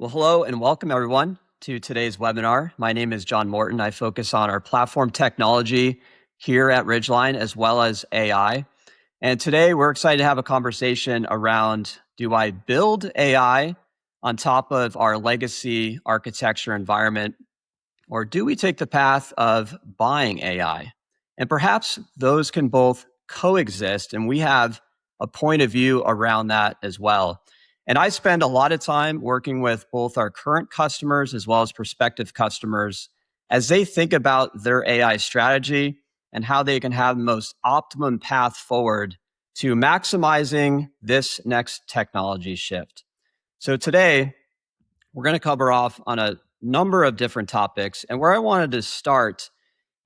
Well, hello and welcome everyone to today's webinar. My name is John Morton. I focus on our platform technology here at Ridgeline as well as AI. And today we're excited to have a conversation around, do I build AI on top of our legacy architecture environment, or do we take the path of buying AI? And perhaps those can both coexist, and we have a point of view around that as well. And I spend a lot of time working with both our current customers as well as prospective customers as they think about their AI strategy and how they can have the most optimum path forward to maximizing this next technology shift. So today, we're going to cover off on a number of different topics. And where I wanted to start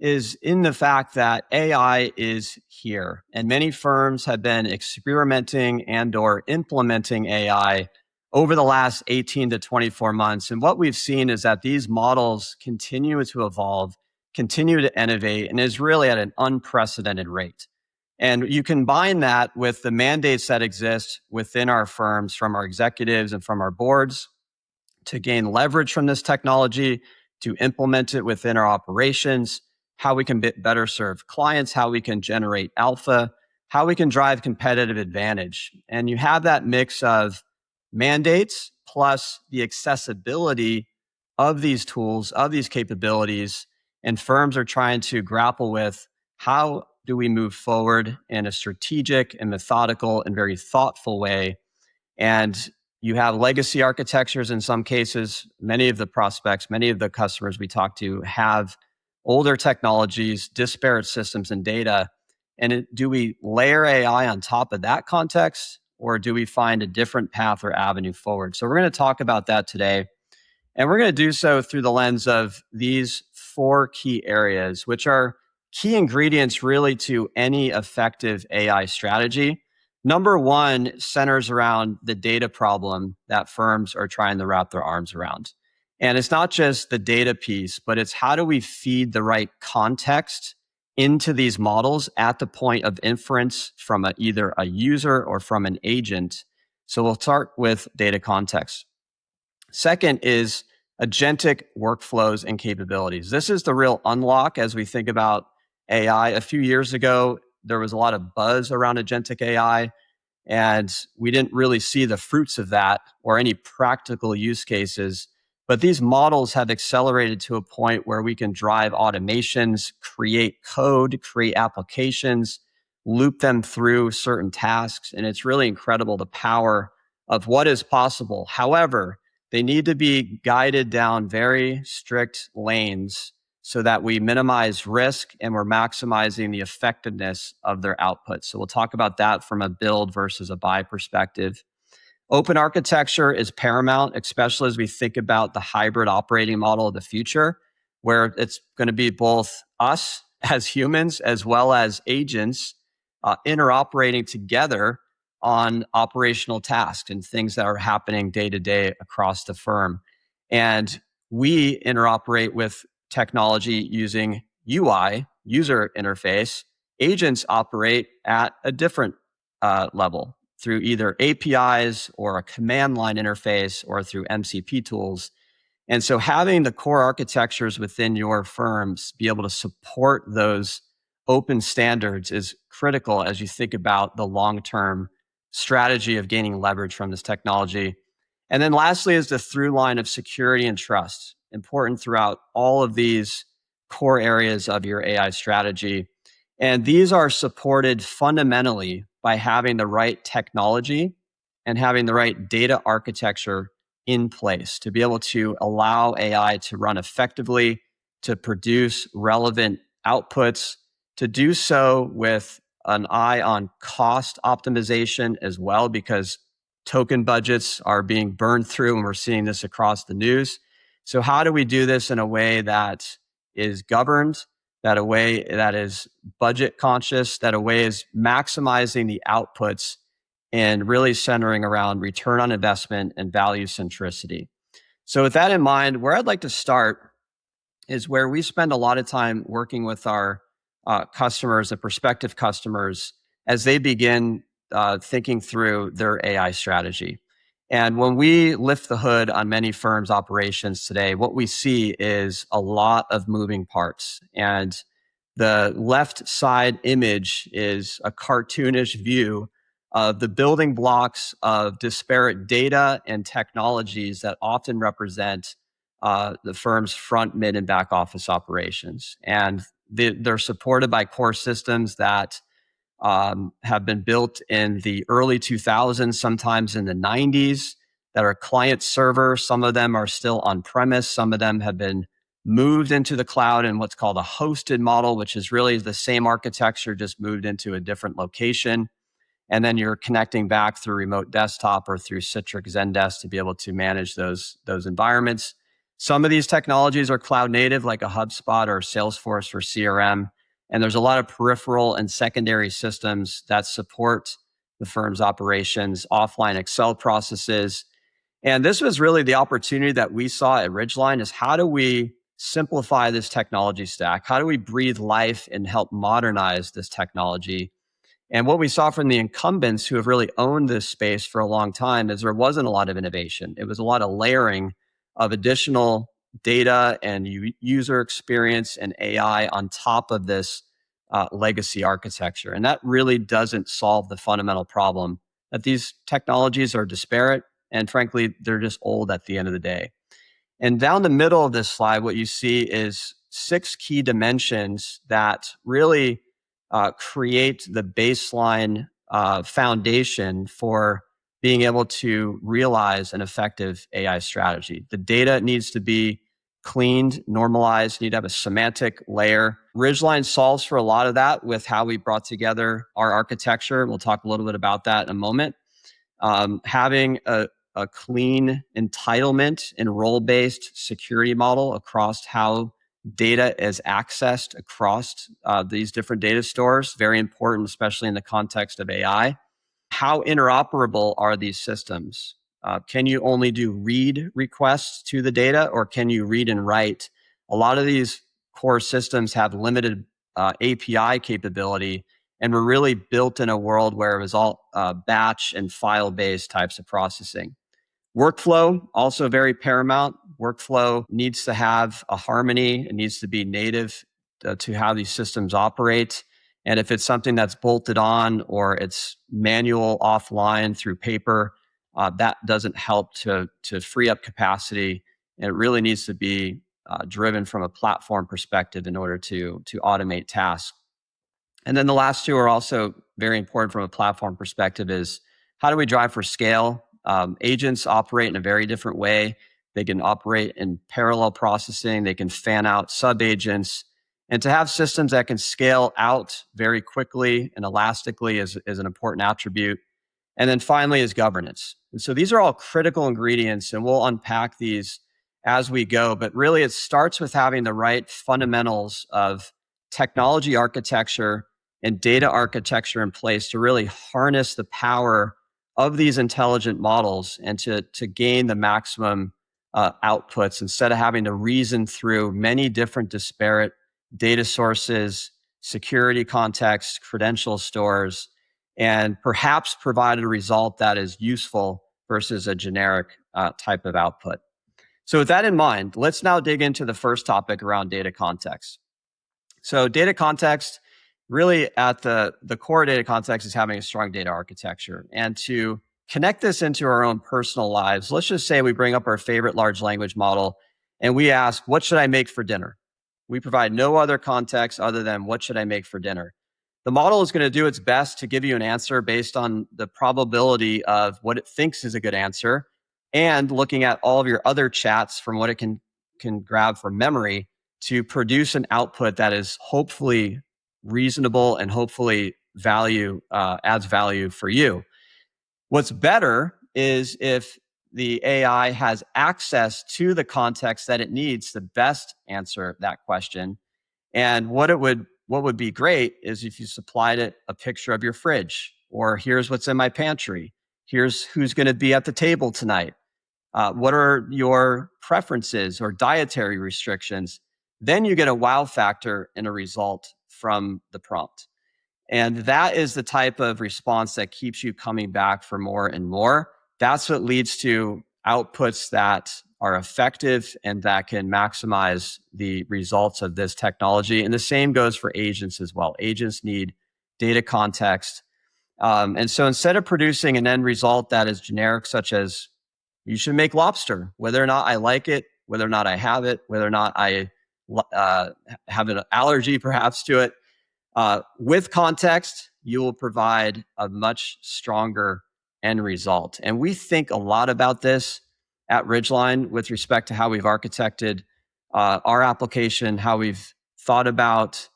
is in the fact that AI is here, and many firms have been experimenting and or implementing AI over the last 18 to 24 months. And what we've seen is that these models continue to evolve, continue to innovate, and is really at an unprecedented rate. And you combine that with the mandates that exist within our firms from our executives and from our boards to gain leverage from this technology, to implement it within our operations, how we can better serve clients, how we can generate alpha, how we can drive competitive advantage. And you have that mix of mandates plus the accessibility of these tools, of these capabilities, and firms are trying to grapple with how do we move forward in a strategic and methodical and very thoughtful way. And you have legacy architectures in some cases. Many of the prospects, many of the customers we talk to have older technologies, disparate systems and data. And do we layer AI on top of that context, or do we find a different path or avenue forward? So we're going to talk about that today. And we're going to do so through the lens of these four key areas, which are key ingredients really to any effective AI strategy. Number one centers around the data problem that firms are trying to wrap their arms around. And it's not just the data piece, but it's how do we feed the right context into these models at the point of inference from either a user or from an agent. So we'll start with data context. Second is agentic workflows and capabilities. This is the real unlock as we think about AI. A few years ago, there was a lot of buzz around agentic AI, and we didn't really see the fruits of that or any practical use cases. But these models have accelerated to a point where we can drive automations, create code, create applications, loop them through certain tasks. And it's really incredible the power of what is possible. However, they need to be guided down very strict lanes so that we minimize risk and we're maximizing the effectiveness of their output. So we'll talk about that from a build versus a buy perspective. Open architecture is paramount, especially as we think about the hybrid operating model of the future, where it's going to be both us as humans as well as agents interoperating together on operational tasks and things that are happening day to day across the firm. And we interoperate with technology using UI, user interface. Agents operate at a different level through either APIs or a command line interface or through MCP tools. And so having the core architectures within your firms be able to support those open standards is critical as you think about the long-term strategy of gaining leverage from this technology. And then lastly is the through line of security and trust, important throughout all of these core areas of your AI strategy. And these are supported fundamentally by having the right technology and having the right data architecture in place to be able to allow AI to run effectively, to produce relevant outputs, to do so with an eye on cost optimization as well, because token budgets are being burned through and we're seeing this across the news. So how do we do this in a way that is governed, that a way that is budget conscious, that a way is maximizing the outputs and really centering around return on investment and value centricity? So with that in mind, where I'd like to start is where we spend a lot of time working with our customers and prospective customers as they begin thinking through their AI strategy. And when we lift the hood on many firms' operations today, what we see is a lot of moving parts. And the left side image is a cartoonish view of the building blocks of disparate data and technologies that often represent the firm's front, mid, and back office operations. And they're supported by core systems that have been built in the early 2000s, sometimes in the 90s, that are client server. Some of them are still on premise. Some of them have been moved into the cloud in what's called a hosted model, which is really the same architecture, just moved into a different location. And then you're connecting back through remote desktop or through Citrix Zendesk to be able to manage those environments. Some of these technologies are cloud native, like a HubSpot or Salesforce for CRM. And there's a lot of peripheral and secondary systems that support the firm's operations, offline Excel processes. And this was really the opportunity that we saw at Ridgeline, is how do we simplify this technology stack? How do we breathe life and help modernize this technology? And what we saw from the incumbents who have really owned this space for a long time is there wasn't a lot of innovation. It was a lot of layering of additional data and user experience and AI on top of this legacy architecture. And that really doesn't solve the fundamental problem that these technologies are disparate. And frankly, they're just old at the end of the day. And down the middle of this slide, what you see is 6 key dimensions that really create the baseline foundation for being able to realize an effective AI strategy. The data needs to be cleaned, normalized, you need to have a semantic layer. Ridgeline solves for a lot of that with how we brought together our architecture. We'll talk a little bit about that in a moment. Having a clean entitlement and role-based security model across how data is accessed across these different data stores, very important, especially in the context of AI. How interoperable are these systems? Can you only do read requests to the data, or can you read and write? A lot of these core systems have limited API capability, and were really built in a world where it was all batch and file-based types of processing. Workflow, also very paramount. Workflow needs to have a harmony. It needs to be native to how these systems operate. And if it's something that's bolted on or it's manual offline through paper, that doesn't help to free up capacity. And it really needs to be driven from a platform perspective in order to automate tasks. And then the last 2 are also very important from a platform perspective is how do we drive for scale? Agents operate in a very different way. They can operate in parallel processing. They can fan out sub-agents. And to have systems that can scale out very quickly and elastically is an important attribute. And then finally is governance. And so these are all critical ingredients, and we'll unpack these as we go. But really, it starts with having the right fundamentals of technology architecture and data architecture in place to really harness the power of these intelligent models and to gain the maximum outputs instead of having to reason through many different disparate data sources, security contexts, credential stores, and perhaps provide a result that is useful versus a generic type of output. So with that in mind, let's now dig into the first topic around data context. So data context, really at the core data context is having a strong data architecture. And to connect this into our own personal lives, let's just say we bring up our favorite large language model and we ask, what should I make for dinner? We provide no other context other than what should I make for dinner? The model is going to do its best to give you an answer based on the probability of what it thinks is a good answer and looking at all of your other chats from what it can grab from memory to produce an output that is hopefully reasonable and hopefully adds value for you. What's better is if the AI has access to the context that it needs to best answer that question. And what would be great is if you supplied it a picture of your fridge, or here's what's in my pantry. Here's who's going to be at the table tonight. What are your preferences or dietary restrictions? Then you get a wow factor in a result from the prompt. And that is the type of response that keeps you coming back for more and more. that's what leads to outputs that are effective and that can maximize the results of this technology. And the same goes for agents as well. Agents need data context. And so instead of producing an end result that is generic, such as you should make lobster, whether or not I like it, whether or not I have it, whether or not I have an allergy perhaps to it, with context, you will provide a much stronger end result. And we think a lot about this at Ridgeline with respect to how we've architected our application, how we've thought about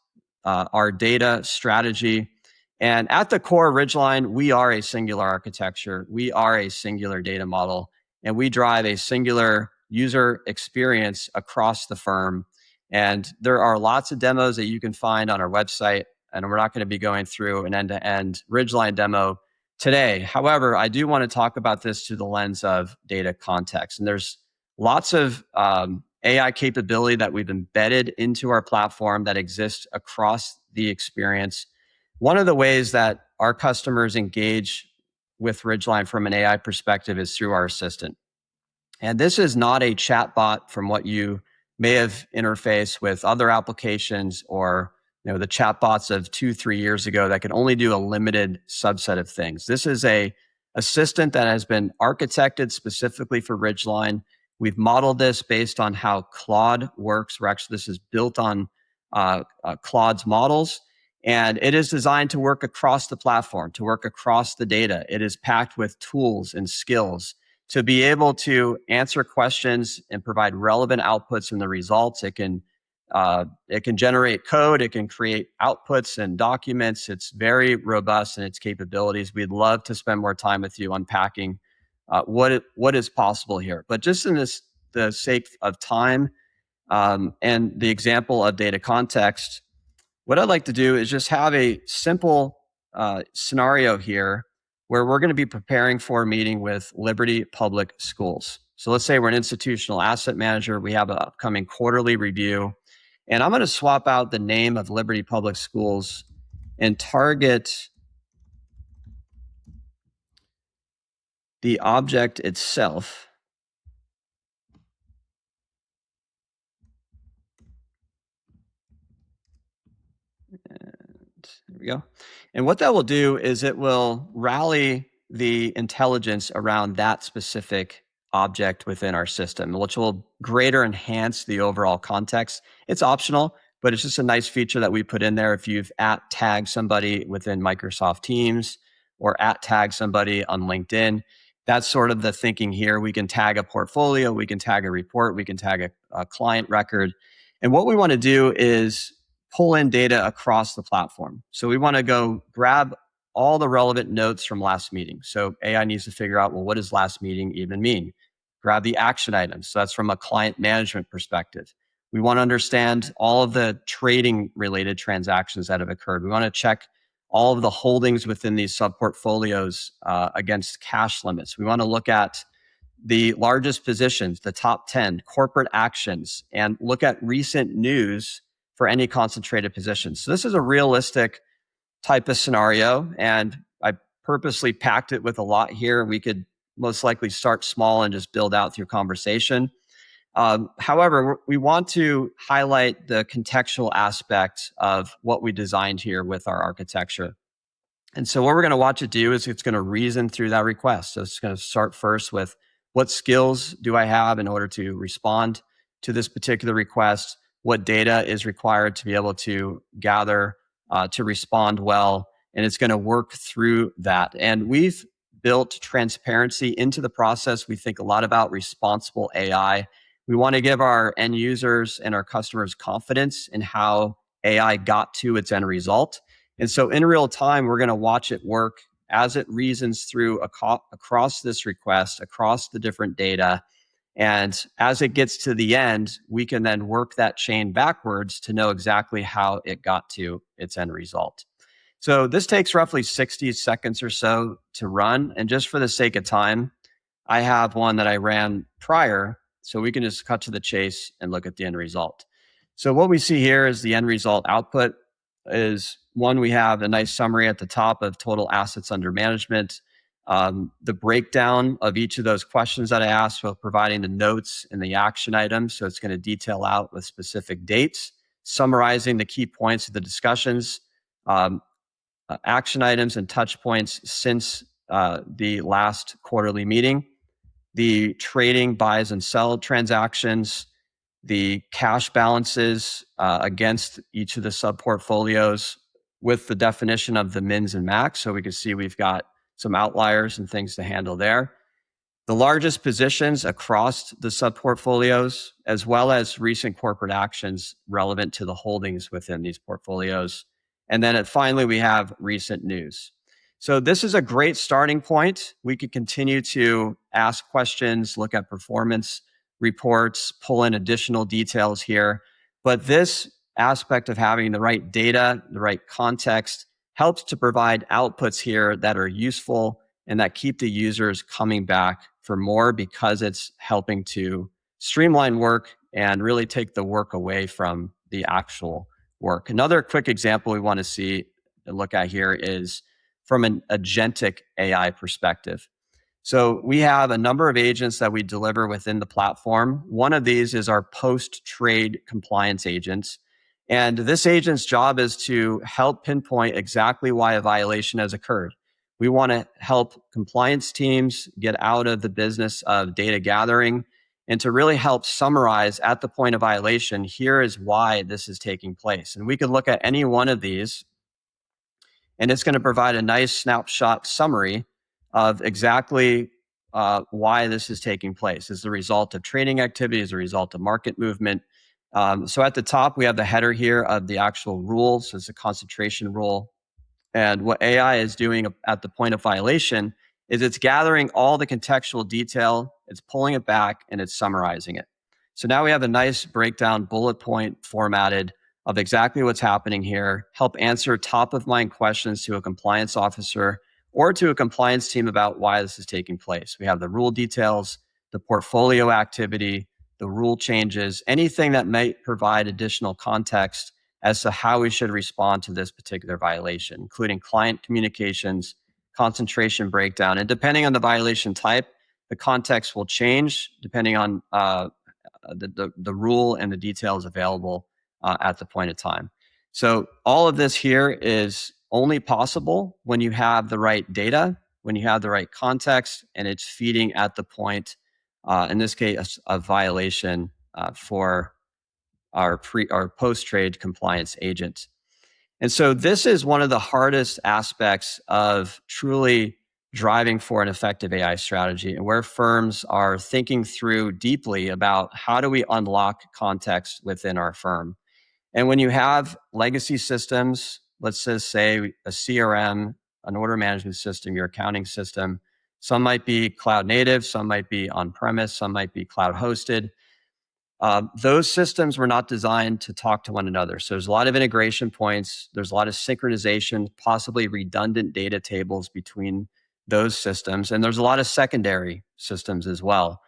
our data strategy. And at the core of Ridgeline, we are a singular architecture. We are a singular data model, and we drive a singular user experience across the firm. And there are lots of demos that you can find on our website, and we're not going to be going through an end-to-end Ridgeline demo today. However, I do want to talk about this through the lens of data context. And there's lots of AI capability that we've embedded into our platform that exists across the experience. One of the ways that our customers engage with Ridgeline from an AI perspective is through our assistant. And this is not a chatbot from what you may have interfaced with other applications or the chatbots of 2-3 years ago that can only do a limited subset of things. This is a assistant that has been architected specifically for Ridgeline. We've modeled this based on how Claude works. This is built on Claude's models. And it is designed to work across the platform, to work across the data. It is packed with tools and skills to be able to answer questions and provide relevant outputs in the results. It can generate code. It can create outputs and documents. It's very robust in its capabilities. We'd love to spend more time with you unpacking what is possible here. But just in the sake of time and the example of data context, what I'd like to do is just have a simple scenario here where we're going to be preparing for a meeting with Liberty Public Schools. So let's say we're an institutional asset manager. We have an upcoming quarterly review. And I'm going to swap out the name of Liberty Public Schools and target the object itself. There we go. And what that will do is it will rally the intelligence around that specific object within our system, which will greater enhance the overall context. It's optional, but it's just a nice feature that we put in there. If you've @tagged somebody within Microsoft Teams or @tagged somebody on LinkedIn, that's sort of the thinking here. We can tag a portfolio, we can tag a report, we can tag a client record. And what we want to do is pull in data across the platform. So we want to go grab all the relevant notes from last meeting. So AI needs to figure out, well, what does last meeting even mean? Grab the action items. So that's from a client management perspective. We want to understand all of the trading related transactions that have occurred. We want to check all of the holdings within these sub-portfolios against cash limits. We want to look at the largest positions, the top 10 corporate actions, and look at recent news for any concentrated positions. So this is a realistic type of scenario, and I purposely packed it with a lot here. We could most likely start small and just build out through conversation. However, we want to highlight the contextual aspect of what we designed here with our architecture. And so what we're going to watch it do is it's going to reason through that request. So it's going to start first with, what skills do I have in order to respond to this particular request? What data is required to be able to gather to respond well? And it's going to work through that. And we've built transparency into the process. We think a lot about responsible AI. We want to give our end users and our customers confidence in how AI got to its end result. And so in real time, we're going to watch it work as it reasons through across this request, across the different data. And as it gets to the end, we can then work that chain backwards to know exactly how it got to its end result. So this takes roughly 60 seconds or so to run. And just for the sake of time, I have one that I ran prior, so we can just cut to the chase and look at the end result. So what we see here is the end result output is one, we have a nice summary at the top of total assets under management. the breakdown of each of those questions that I asked while providing the notes and the action items. So it's going to detail out with specific dates, summarizing the key points of the discussions, action items and touch points since the last quarterly meeting, the trading buys and sell transactions, the cash balances against each of the sub portfolios with the definition of the mins and max. So we can see we've got some outliers and things to handle there. The largest positions across the sub portfolios, as well as recent corporate actions relevant to the holdings within these portfolios. And then finally, we have recent news. So this is a great starting point. We could continue to ask questions, look at performance reports, pull in additional details here. But this aspect of having the right data, the right context, helps to provide outputs here that are useful and that keep the users coming back for more, because it's helping to streamline work and really take the work away from the actual work. Another quick example we want to see and look at here is from an agentic AI perspective. So we have a number of agents that we deliver within the platform. One of these is our post-trade compliance agents. And this agent's job is to help pinpoint exactly why a violation has occurred. We want to help compliance teams get out of the business of data gathering and to really help summarize at the point of violation, here is why this is taking place. And we could look at any one of these, and it's going to provide a nice snapshot summary of exactly why this is taking place. As a result of trading activity, as a result of market movement. So at the top, we have the header here of the actual rules. So it's a concentration rule. And what AI is doing at the point of violation is it's gathering all the contextual detail, it's pulling it back, and it's summarizing it. So now we have a nice breakdown, bullet point formatted of exactly what's happening here, help answer top of mind questions to a compliance officer or to a compliance team about why this is taking place. We have the rule details, the portfolio activity, the rule changes, anything that might provide additional context as to how we should respond to this particular violation, including client communications, concentration breakdown. And depending on the violation type, the context will change depending on the rule and the details available at the point of time. So all of this here is only possible when you have the right data, when you have the right context, and it's feeding at the point, in this case, a violation for our post-trade compliance agent. And so this is one of the hardest aspects of truly driving for an effective AI strategy, and where firms are thinking through deeply about how do we unlock context within our firm. And when you have legacy systems, let's just say a CRM, an order management system, your accounting system, some might be cloud native, some might be on-premise, some might be cloud hosted. Those systems were not designed to talk to one another. So there's a lot of integration points. There's a lot of synchronization, possibly redundant data tables between those systems. And there's a lot of secondary systems as well.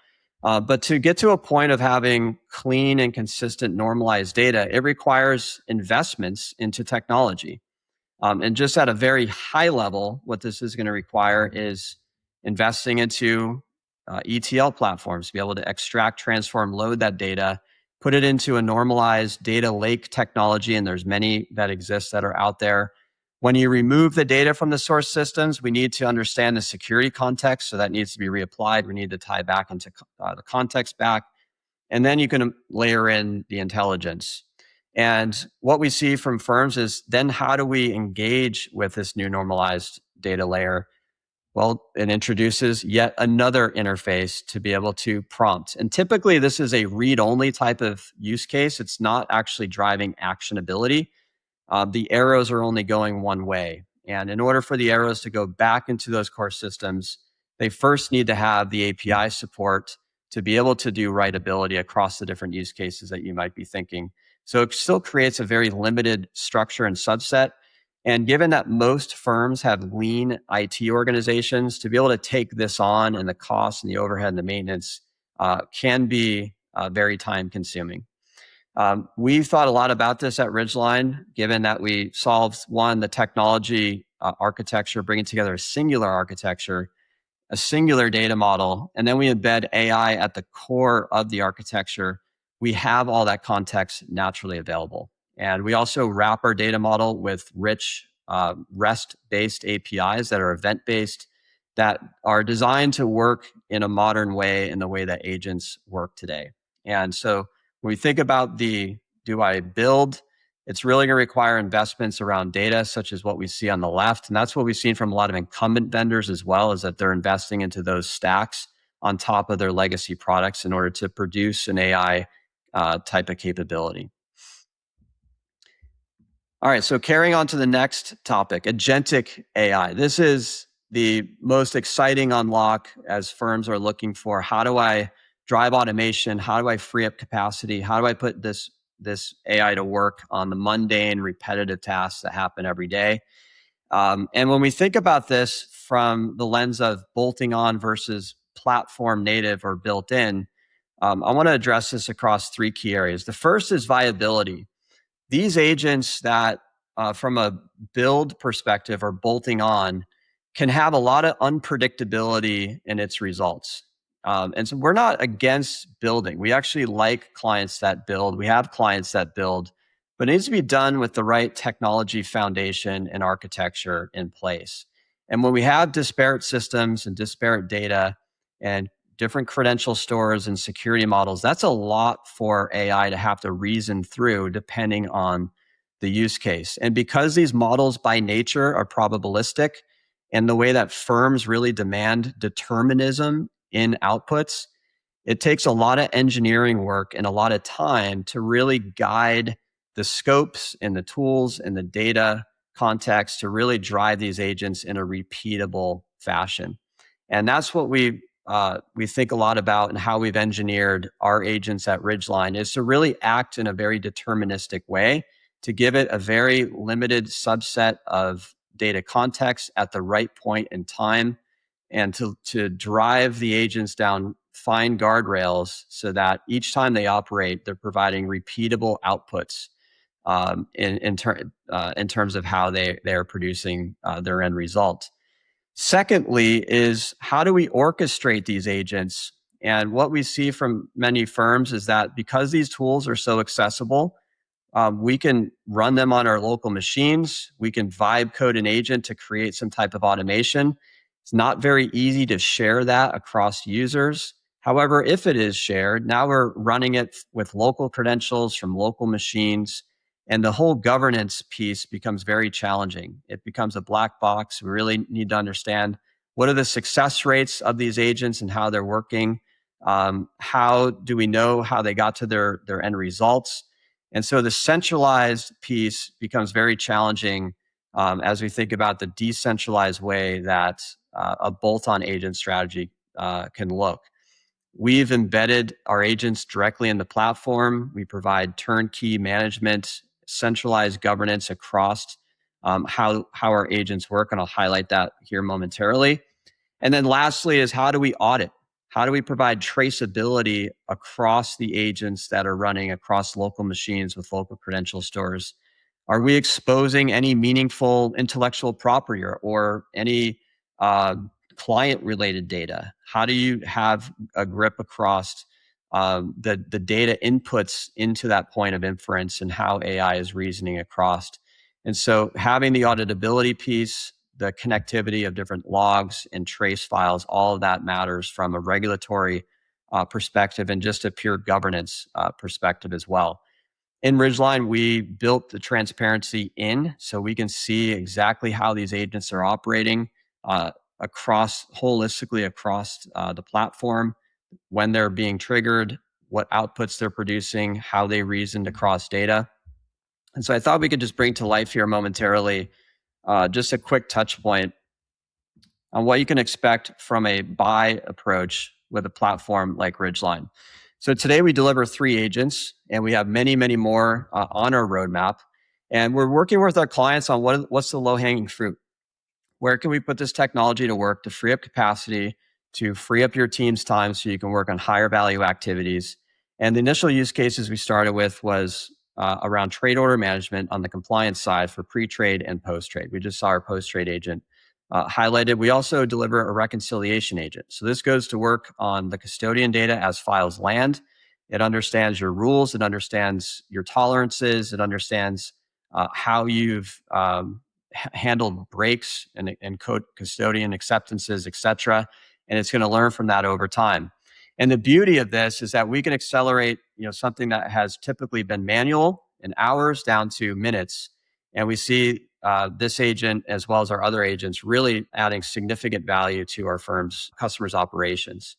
But to get to a point of having clean and consistent normalized data, it requires investments into technology. And just at a very high level, what this is going to require is investing into ETL platforms to be able to extract, transform, load that data, put it into a normalized data lake technology, and there's many that exist that are out there. When you remove the data from the source systems, we need to understand the security context, so that needs to be reapplied. We need to tie back into the context back, and then you can layer in the intelligence. And what we see from firms is then how do we engage with this new normalized data layer? Well, it introduces yet another interface to be able to prompt. And typically this is a read-only type of use case. It's not actually driving actionability. The arrows are only going one way. And in order for the arrows to go back into those core systems, they first need to have the API support to be able to do writability across the different use cases that you might be thinking. So it still creates a very limited structure and subset. And given that most firms have lean IT organizations, to be able to take this on, and the cost and the overhead and the maintenance can be very time consuming. We've thought a lot about this at Ridgeline, given that we solved, one, the technology architecture, bringing together a singular architecture, a singular data model, and then we embed AI at the core of the architecture, we have all that context naturally available. And we also wrap our data model with rich REST-based APIs that are event-based, that are designed to work in a modern way, in the way that agents work today. And so when we think about the do I build, it's really going to require investments around data, such as what we see on the left. And that's what we've seen from a lot of incumbent vendors as well, is that they're investing into those stacks on top of their legacy products in order to produce an AI type of capability. All right, so carrying on to the next topic, agentic AI. This is the most exciting unlock as firms are looking for, how do I drive automation? How do I free up capacity? How do I put this AI to work on the mundane, repetitive tasks that happen every day? And when we think about this from the lens of bolting on versus platform native or built in, I want to address this across three key areas. The first is viability. These agents that, from a build perspective, are bolting on, can have a lot of unpredictability in its results. And so we're not against building. We actually like clients that build. We have clients that build, but it needs to be done with the right technology foundation and architecture in place. And when we have disparate systems and disparate data and different credential stores and security models, that's a lot for AI to have to reason through depending on the use case. And because these models by nature are probabilistic, and the way that firms really demand determinism in outputs, it takes a lot of engineering work and a lot of time to really guide the scopes and the tools and the data context to really drive these agents in a repeatable fashion. And that's what we think a lot about, and how we've engineered our agents at Ridgeline, is to really act in a very deterministic way, to give it a very limited subset of data context at the right point in time, and to drive the agents down fine guardrails so that each time they operate, they're providing repeatable outputs in terms of how they are producing their end result. Secondly is, how do we orchestrate these agents? And what we see from many firms is that because these tools are so accessible, we can run them on our local machines. We can vibe code an agent to create some type of automation. It's not very easy to share that across users. However, if it is shared, now we're running it with local credentials from local machines, and the whole governance piece becomes very challenging. It becomes a black box. We really need to understand, what are the success rates of these agents and how they're working? How do we know how they got to their end results? And so the centralized piece becomes very challenging as we think about the decentralized way that a bolt-on agent strategy can look. We've embedded our agents directly in the platform. We provide turnkey management, centralized governance across how our agents work, and I'll highlight that here momentarily. And then lastly is, how do we audit? How do we provide traceability across the agents that are running across local machines with local credential stores? Are we exposing any meaningful intellectual property or any client-related data? How do you have a grip across the data inputs into that point of inference, and how AI is reasoning across? And so having the auditability piece, the connectivity of different logs and trace files, all of that matters from a regulatory perspective and just a pure governance perspective as well. In Ridgeline, we built the transparency in, so we can see exactly how these agents are operating holistically across the platform, when they're being triggered, what outputs they're producing, how they reasoned across data. And so I thought we could just bring to life here momentarily just a quick touch point on what you can expect from a buy approach with a platform like Ridgeline. So today we deliver 3 agents, and we have many, many more on our roadmap. And we're working with our clients on what's the low-hanging fruit. Where can we put this technology to work to free up capacity, to free up your team's time so you can work on higher value activities? And the initial use cases we started with was around trade order management on the compliance side for pre-trade and post-trade. We just saw our post-trade agent highlighted, we also deliver a reconciliation agent. So this goes to work on the custodian data as files land. It understands your rules. It understands your tolerances. It understands how you've handled breaks and code custodian acceptances, et cetera. And it's going to learn from that over time. And the beauty of this is that we can accelerate, something that has typically been manual in hours down to minutes. And we see this agent, as well as our other agents, really adding significant value to our firm's customers' operations.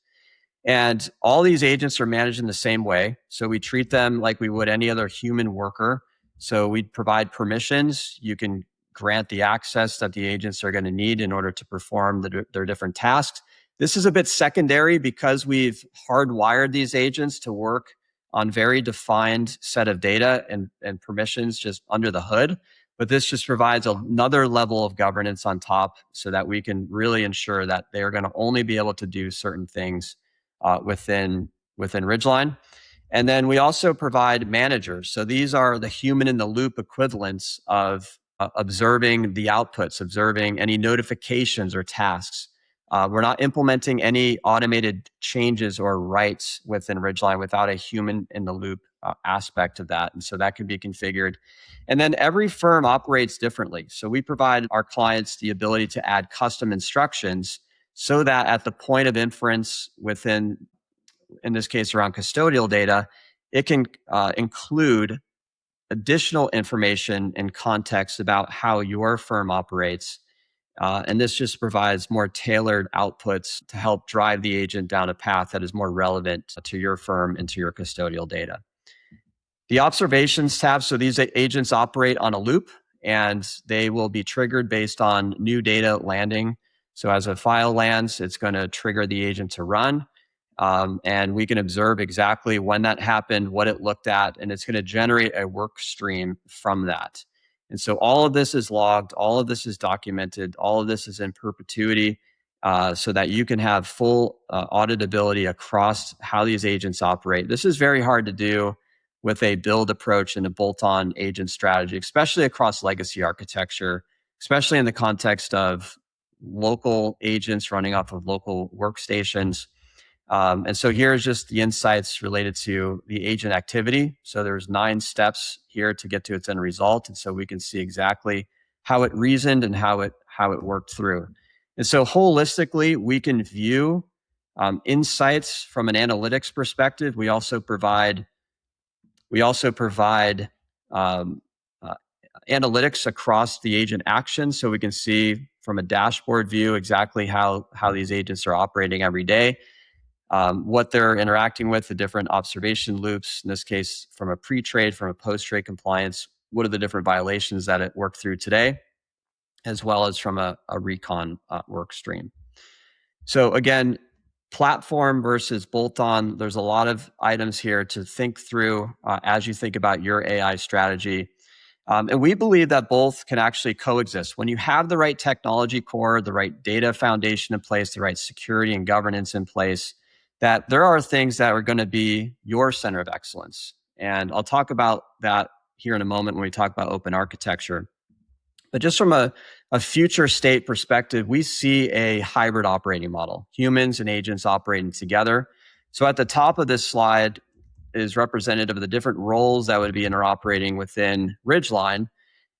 And all these agents are managed in the same way. So we treat them like we would any other human worker. So we provide permissions. You can grant the access that the agents are going to need in order to perform their different tasks. This is a bit secondary because we've hardwired these agents to work on very defined set of data and permissions just under the hood. But this just provides another level of governance on top so that we can really ensure that they're going to only be able to do certain things within Ridgeline. And then we also provide managers. So these are the human in the loop equivalents of observing the outputs, observing any notifications or tasks. We're not implementing any automated changes or writes within Ridgeline without a human in the loop aspect of that. And so that can be configured. And then every firm operates differently. So we provide our clients the ability to add custom instructions so that at the point of inference within, in this case, around custodial data, it can include additional information and context about how your firm operates. And this just provides more tailored outputs to help drive the agent down a path that is more relevant to your firm and to your custodial data. The observations tab, so these agents operate on a loop and they will be triggered based on new data landing. So as a file lands, it's going to trigger the agent to run. And we can observe exactly when that happened, what it looked at, and it's going to generate a work stream from that. And so all of this is logged, all of this is documented, all of this is in perpetuity so that you can have full auditability across how these agents operate. This is very hard to do with a build approach and a bolt-on agent strategy, especially across legacy architecture, especially in the context of local agents running off of local workstations. And so here's just the insights related to the agent activity. So there's 9 steps here to get to its end result. And so we can see exactly how it reasoned and how it worked through. And so holistically, we can view insights from an analytics perspective. We also provide analytics across the agent action. So we can see from a dashboard view exactly how these agents are operating every day. What they're interacting with, the different observation loops, in this case, from a pre-trade, from a post-trade compliance, what are the different violations that it worked through today, as well as from a recon work stream. So again, platform versus bolt-on, there's a lot of items here to think through as you think about your AI strategy. And we believe that both can actually coexist. When you have the right technology core, the right data foundation in place, the right security and governance in place, that there are things that are going to be your center of excellence. And I'll talk about that here in a moment when we talk about open architecture. But just from a future state perspective, we see a hybrid operating model, humans and agents operating together. So at the top of this slide is representative of the different roles that would be interoperating within Ridgeline.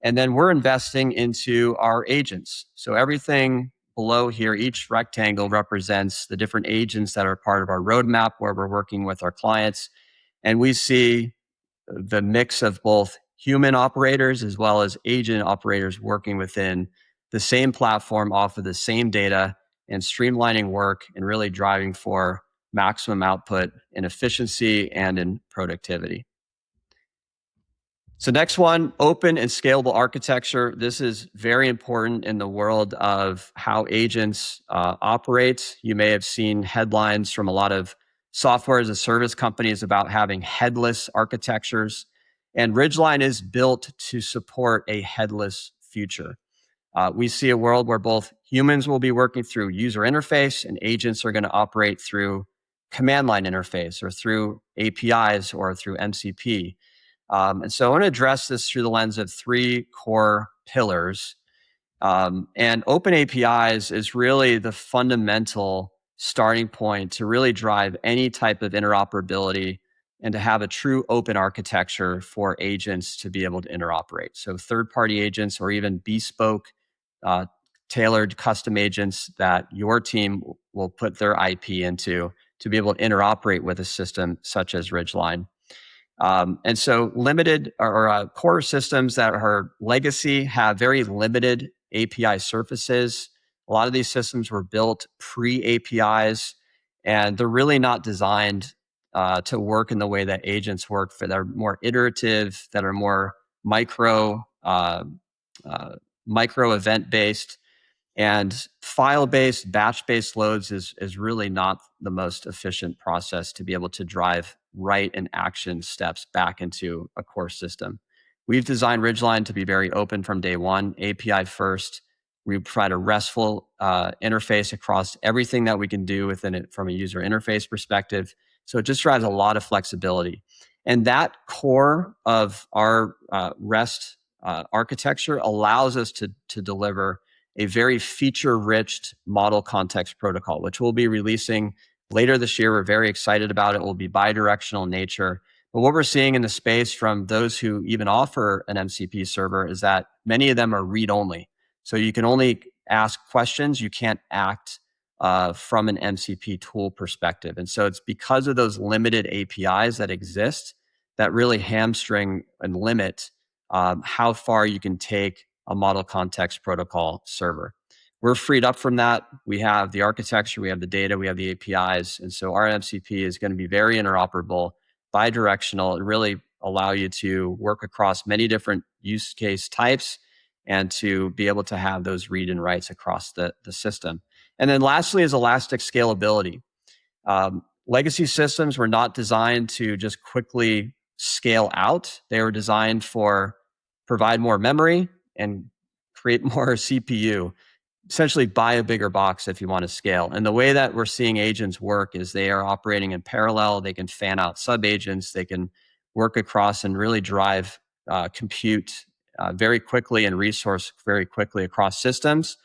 And then we're investing into our agents. So everything below here, each rectangle represents the different agents that are part of our roadmap where we're working with our clients. And we see the mix of both human operators as well as agent operators working within the same platform off of the same data and streamlining work and really driving for maximum output in efficiency and in productivity. So next one, open and scalable architecture. This is very important in the world of how agents operate. You may have seen headlines from a lot of software as a service companies about having headless architectures. And Ridgeline is built to support a headless future. We see a world where both humans will be working through user interface and agents are going to operate through command line interface or through APIs or through MCP. And so I want to address this through the lens of 3 core pillars. And open APIs is really the fundamental starting point to really drive any type of interoperability and to have a true open architecture for agents to be able to interoperate. So third-party agents or even bespoke, uh, tailored custom agents that your team will put their IP into to be able to interoperate with a system such as Ridgeline. And so limited or core systems that are legacy have very limited API surfaces. A lot of these systems were built pre-APIs, and they're really not designed to work in the way that agents work. That are more iterative, that are more uh, micro event based. And file-based, batch-based loads is really not the most efficient process to be able to drive write and action steps back into a core system. We've designed Ridgeline to be very open from day one, API first. We provide a RESTful interface across everything that we can do within it from a user interface perspective. So it just drives a lot of flexibility. And that core of our REST architecture allows us to deliver a very feature-rich model context protocol, which we'll be releasing later this year. We're very excited about it. It will be bidirectional in nature. But what we're seeing in the space from those who even offer an MCP server is that many of them are read-only. So you can only ask questions. You can't act from an MCP tool perspective. And so it's because of those limited APIs that exist that really hamstring and limit how far you can take a model context protocol server. We're freed up from that. We have the architecture, we have the data, we have the APIs. And so our MCP is going to be very interoperable, bidirectional, and really allow you to work across many different use case types and to be able to have those read and writes across the system. And then lastly is elastic scalability. Legacy systems were not designed to just quickly scale out. They were designed for provide more memory and create more CPU, essentially buy a bigger box if you want to scale. And the way that we're seeing agents work is they are operating in parallel. They can fan out sub-agents. They can work across and really drive compute very quickly and resource very quickly across systems.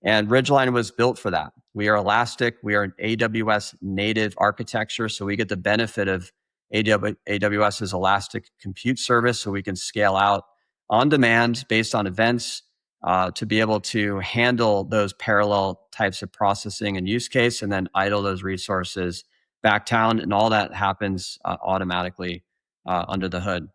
And Ridgeline was built for that. We are elastic. We are an AWS native architecture. So we get the benefit of AWS's elastic compute service. So we can scale out on demand based on events to be able to handle those parallel types of processing and use case, and then idle those resources back down. And all that happens automatically under the hood.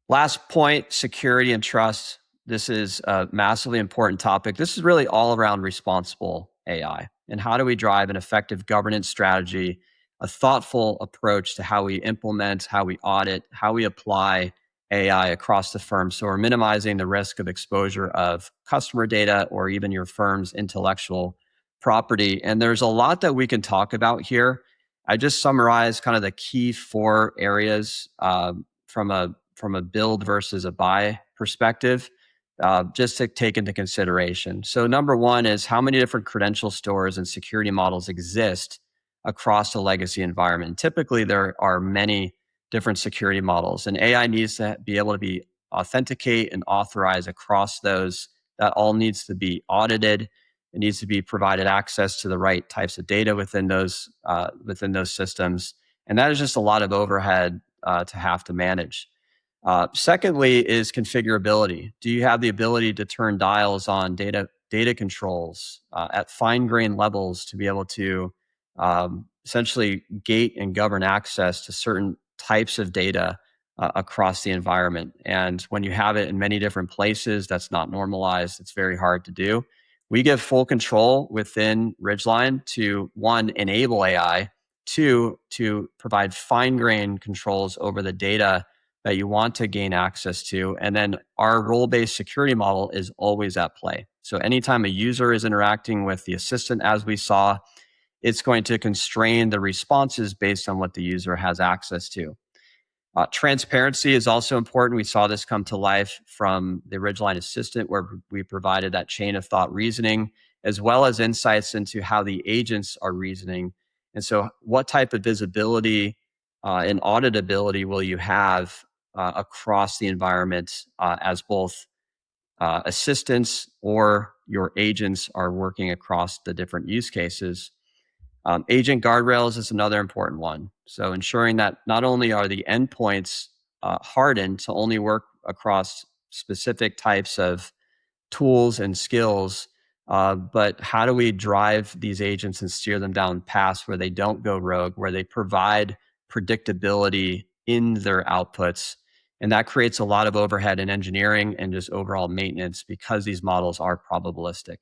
Last point, security and trust. This is a massively important topic. This is really all around responsible AI. And how do we drive an effective governance strategy, a thoughtful approach to how we implement, how we audit, how we apply AI across the firm. So we're minimizing the risk of exposure of customer data or even your firm's intellectual property. And there's a lot that we can talk about here. I just summarized kind of the key 4 areas from a build versus a buy perspective, just to take into consideration. So number 1 is how many different credential stores and security models exist across a legacy environment. Typically, there are many different security models, and AI needs to be able to be authenticate and authorize across those. That all needs to be audited. It needs to be provided access to the right types of data within those systems, and that is just a lot of overhead to have to manage. Secondly is configurability. Do you have the ability to turn dials on data controls at fine-grained levels to be able to essentially gate and govern access to certain types of data across the environment? And when you have it in many different places, that's not normalized. It's very hard to do. We give full control within Ridgeline to, 1, enable AI, 2, to provide fine-grained controls over the data that you want to gain access to. And then our role-based security model is always at play. So anytime a user is interacting with the assistant, as we saw, it's going to constrain the responses based on what the user has access to. Transparency is also important. We saw this come to life from the Ridgeline Assistant, where we provided that chain of thought reasoning, as well as insights into how the agents are reasoning. And so what type of visibility and auditability will you have across the environment as both assistants or your agents are working across the different use cases. Agent guardrails is another important one. So ensuring that not only are the endpoints hardened to only work across specific types of tools and skills, but how do we drive these agents and steer them down paths where they don't go rogue, where they provide predictability in their outputs? And that creates a lot of overhead in engineering and just overall maintenance because these models are probabilistic.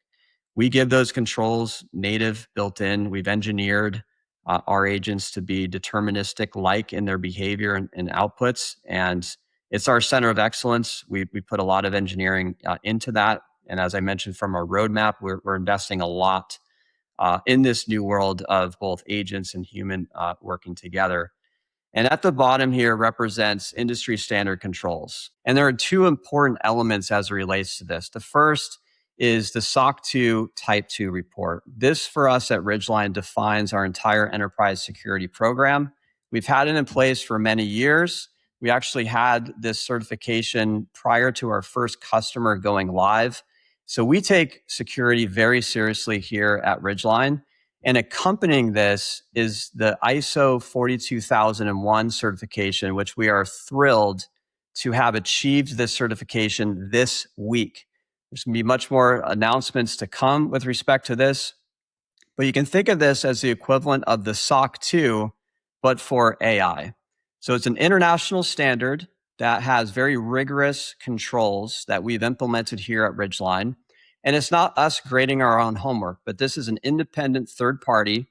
We give those controls native, built in. We've engineered our agents to be deterministic like in their behavior and outputs. And it's our center of excellence. We put a lot of engineering into that. And as I mentioned from our roadmap, we're investing a lot in this new world of both agents and human working together. And at the bottom here represents industry standard controls. And there are two important elements as it relates to this. The first is the SOC 2 Type 2 report. This for us at Ridgeline defines our entire enterprise security program. We've had it in place for many years. We actually had this certification prior to our first customer going live. So we take security very seriously here at Ridgeline. And accompanying this is the ISO 42001 certification, which we are thrilled to have achieved this certification this week. There's going to be much more announcements to come with respect to this, but you can think of this as the equivalent of the SOC 2, but for AI. So it's an international standard that has very rigorous controls that we've implemented here at Ridgeline. And it's not us grading our own homework, but this is an independent third party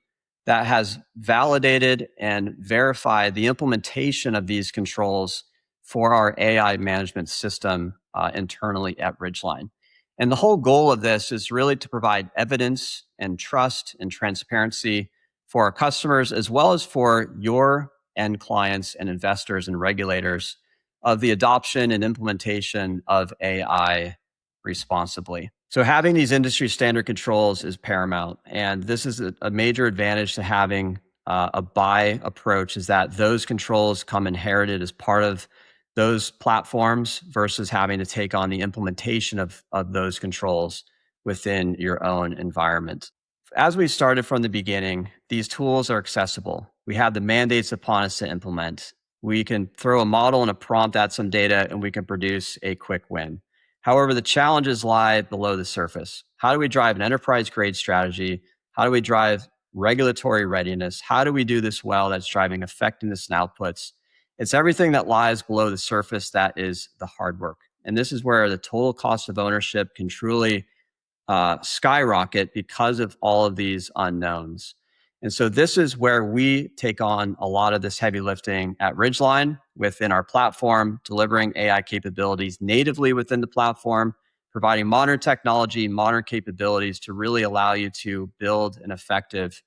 that has validated and verified the implementation of these controls for our AI management system internally at Ridgeline. And the whole goal of this is really to provide evidence and trust and transparency for our customers, as well as for your end clients and investors and regulators of the adoption and implementation of AI responsibly. So having these industry standard controls is paramount. And this is a major advantage to having a buy approach, is that those controls come inherited as part of those platforms versus having to take on the implementation of those controls within your own environment. As we started from the beginning, these tools are accessible. We have the mandates upon us to implement. We can throw a model and a prompt at some data and we can produce a quick win. However, the challenges lie below the surface. How do we drive an enterprise grade strategy? How do we drive regulatory readiness? How do we do this well that's driving effectiveness and outputs? It's everything that lies below the surface that is the hard work. And this is where the total cost of ownership can truly skyrocket because of all of these unknowns. And so this is where we take on a lot of this heavy lifting at Ridgeline within our platform, delivering AI capabilities natively within the platform, providing modern technology, modern capabilities to really allow you to build an effective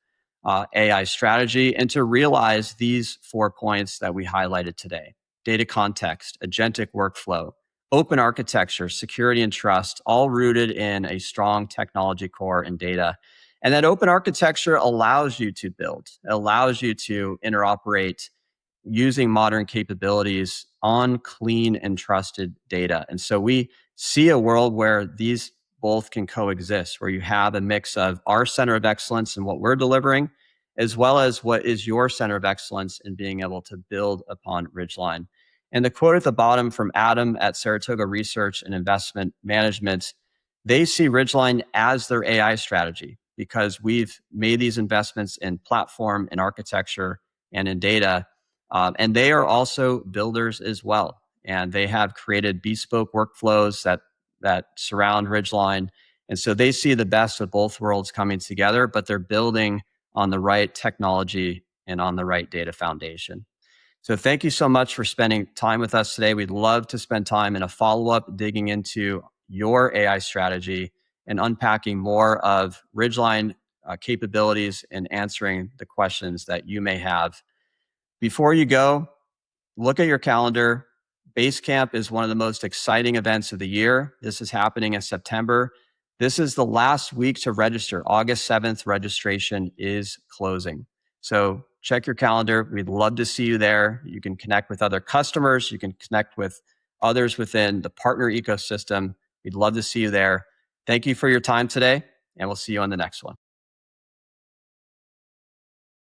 AI strategy and to realize these 4 points that we highlighted today: data context, agentic workflow, open architecture, security and trust, all rooted in a strong technology core and data. And that open architecture allows you to build, it allows you to interoperate using modern capabilities on clean and trusted data. And so we see a world where these both can coexist, where you have a mix of our center of excellence and what we're delivering, as well as what is your center of excellence in being able to build upon Ridgeline. And the quote at the bottom from Adam at Saratoga Research and Investment Management, they see Ridgeline as their AI strategy because we've made these investments in platform and architecture and in data. And they are also builders as well. And they have created bespoke workflows that surround Ridgeline. And so they see the best of both worlds coming together, but they're building on the right technology and on the right data foundation. So thank you so much for spending time with us today. We'd love to spend time in a follow-up digging into your AI strategy and unpacking more of Ridgeline capabilities and answering the questions that you may have. Before you go, look at your calendar. Basecamp is one of the most exciting events of the year. This is happening in September. This is the last week to register. August 7th, registration is closing. So check your calendar. We'd love to see you there. You can connect with other customers. You can connect with others within the partner ecosystem. We'd love to see you there. Thank you for your time today, and we'll see you on the next one.